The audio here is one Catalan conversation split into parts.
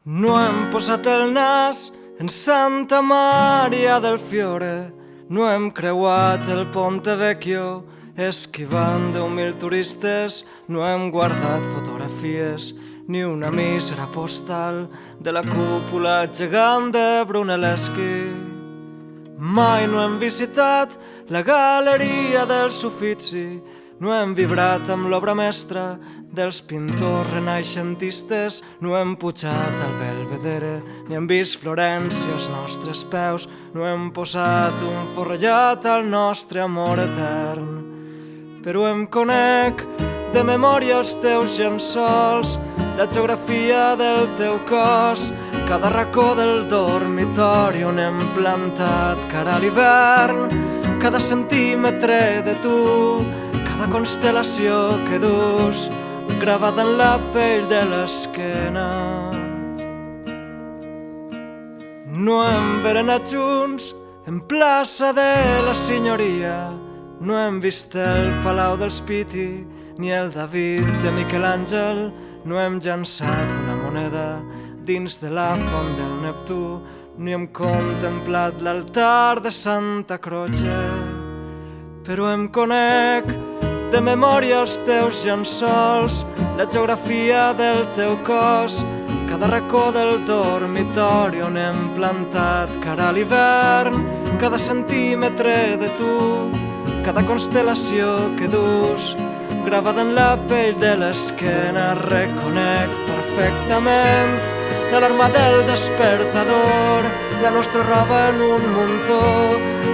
No hem posat el nas en Santa Maria del Fiore, no hem creuat el Ponte Vecchio esquivant 10.000 turistes, no hem guardat fotografies ni una mísera postal de la cúpula gegant de Brunelleschi. Mai no hem visitat la galeria dels Uffizi, no hem vibrat amb l'obra mestra dels pintors renaixentistes, no hem pujat al Belvedere, ni hem vist Florència als nostres peus, no hem posat un forrellat al nostre amor etern. Però em conec de memòria els teus llençols, la geografia del teu cos, cada racó del dormitori on hem plantat cara a l'hivern, cada centímetre de tu, cada constel·lació que dus, gravada en la pell de l'esquena. No hem berenat junts en plaça de la Signoria, no hem vist el Palau dels Pitti ni el David de Miquel Àngel, no hem llançat una moneda dins de la font del Neptú, ni hem contemplat l'altar de Santa Croce. Però em conec de memòria els teus llençols, la geografia del teu cos, cada racó del dormitori on hem plantat cara a l'hivern, cada centímetre de tu, cada constel·lació que dus, gravada en la pell de l'esquena. Reconec perfectament l'alarma del despertador, la nostra roba en un muntó,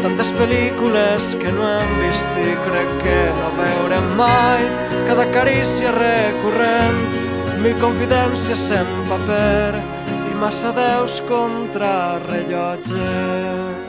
tantes pel·lícules que no hem vist i crec que no veurem mai, cada carícia recurrent, 1000 confidències en paper i massa deus contra rellotge.